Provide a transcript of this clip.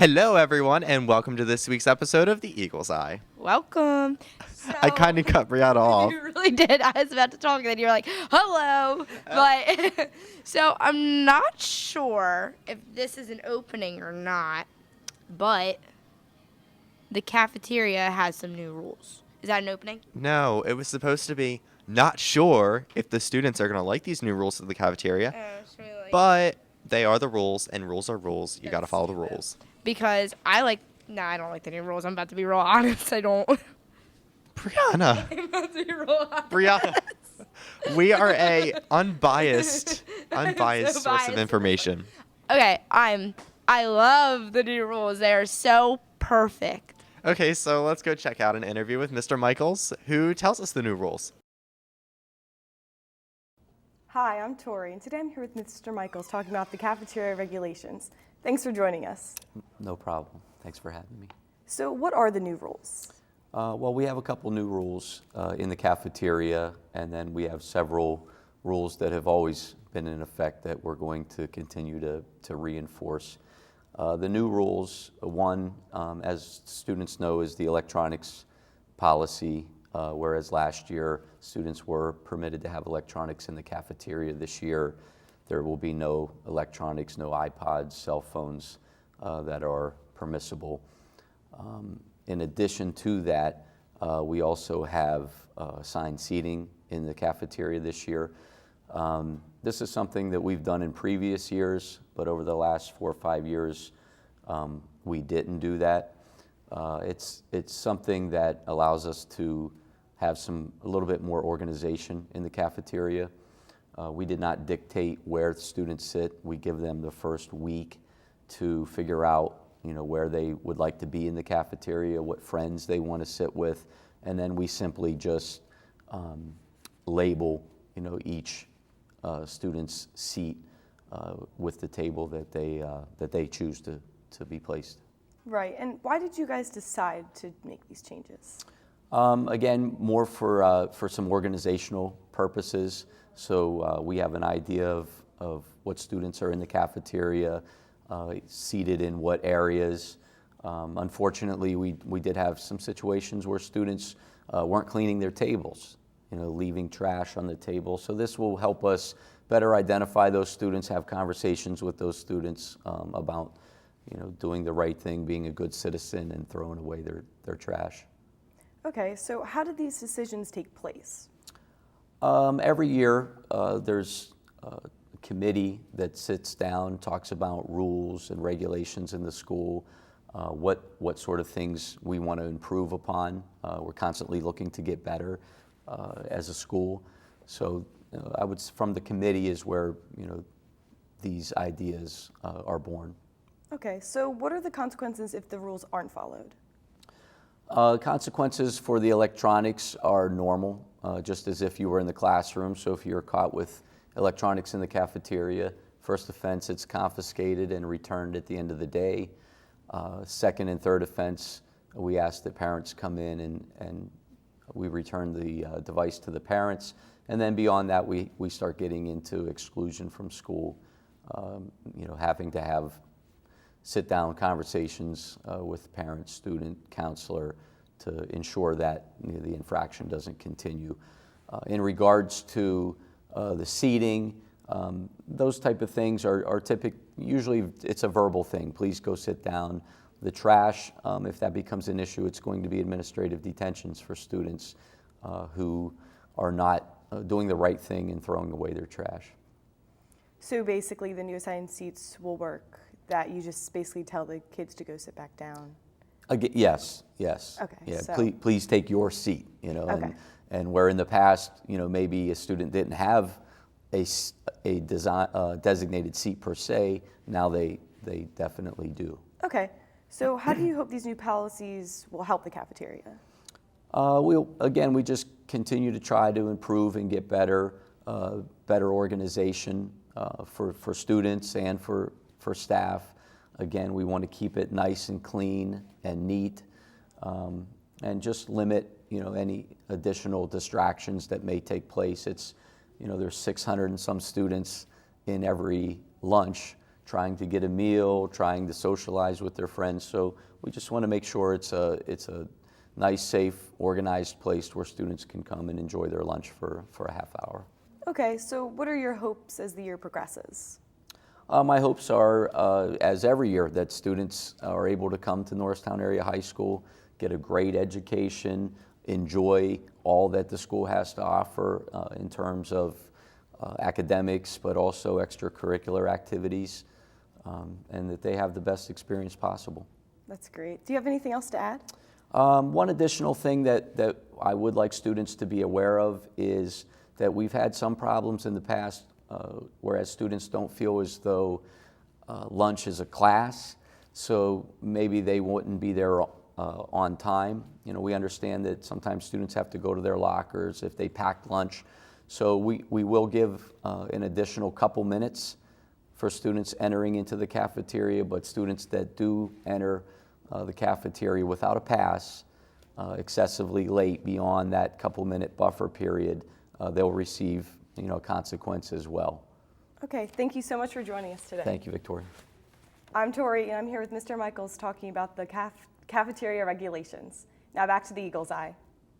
Hello, everyone, and welcome to this week's episode of The Eagle's Eye. Welcome. I kind of cut Brianna off. You really did. I was about to talk, and then you're like, hello. But so I'm not sure if this is an opening or not, but the cafeteria has some new rules. Is that an opening? No, it was supposed to be not sure if the students are going to like these new rules of the cafeteria, but they are the rules, and rules are rules. You got to follow the rules. Because I don't like the new rules. I'm about to be real honest. I don't. Brianna. I'm about to be real honest. Brianna. We are a unbiased so source biased. of information. Okay, I love the new rules. They are so perfect. Okay, so let's go check out an interview with Mr. Michaels, who tells us the new rules. Hi, I'm Tori, and today I'm here with Mr. Michaels talking about the cafeteria regulations. Thanks for joining us. No problem. Thanks for having me. So what are the new rules? Well, we have a couple new rules in the cafeteria, and then we have several rules that have always been in effect that we're going to continue to reinforce. The new rules, one, as students know, is the electronics policy, whereas last year students were permitted to have electronics in the cafeteria. This year there will be no electronics, no iPods, cell phones that are permissible. In addition to that, we also have assigned seating in the cafeteria this year. This is something that we've done in previous years, but over the last 4 or 5 years, we didn't do that. It's something that allows us to have a little bit more organization in the cafeteria. We did not dictate where students sit. We give them the first week to figure out where they would like to be in the cafeteria, what friends they want to sit with, and then we simply just label each student's seat with the table that they choose to be placed. Right, and why did you guys decide to make these changes? Again, more for some organizational purposes. So we have an idea of what students are in the cafeteria, seated in what areas. Unfortunately, we did have some situations where students weren't cleaning their tables, leaving trash on the table. So this will help us better identify those students, have conversations with those students about doing the right thing, being a good citizen, and throwing away their trash. Okay, so how did these decisions take place? Every year there's a committee that sits down, talks about rules and regulations in the school, what sort of things we want to improve upon. We're constantly looking to get better as a school. So from the committee is where these ideas are born. Okay, so what are the consequences if the rules aren't followed? Consequences for the electronics are normal, just as if you were in the classroom. So if you're caught with electronics in the cafeteria, first offense, it's confiscated and returned at the end of the day. Second and third offense, we ask that parents come in and we return the device to the parents. And then beyond that, we start getting into exclusion from school, having to have sit-down conversations with parents, student, counselor to ensure that the infraction doesn't continue. In regards to the seating, those type of things are usually it's a verbal thing. Please go sit down. The trash, if that becomes an issue, it's going to be administrative detentions for students who are not doing the right thing and throwing away their trash. So basically the new assigned seats will work, that you just basically tell the kids to go sit back down? Yes. Okay. Yeah, So. please take your seat, Okay. and where in the past, maybe a student didn't have a designated seat per se, now they definitely do. Okay, so how do you hope these new policies will help the cafeteria? We just continue to try to improve and get better organization for students and for staff. Again, we want to keep it nice and clean and neat, and just limit any additional distractions that may take place. It's there's 600 and some students in every lunch. trying to get a meal, trying to socialize with their friends. So we just want to make sure it's a nice, safe, organized place where students can come and enjoy their lunch for a half hour. Okay, so what are your hopes as the year progresses? My hopes are, as every year, that students are able to come to Norristown Area High School, get a great education, enjoy all that the school has to offer in terms of academics, but also extracurricular activities, and that they have the best experience possible. That's great. Do you have anything else to add? One additional thing that I would like students to be aware of is that we've had some problems in the past whereas students don't feel as though lunch is a class, so maybe they wouldn't be there on time. You know, we understand that sometimes students have to go to their lockers if they packed lunch, so we will give an additional couple minutes for students entering into the cafeteria, but students that do enter the cafeteria without a pass excessively late beyond that couple minute buffer period, they'll receive consequence as well. Okay, thank you so much for joining us today. Thank you, Victoria. I'm Tori, and I'm here with Mr. Michaels talking about the cafeteria regulations. Now back to the Eagle's Eye.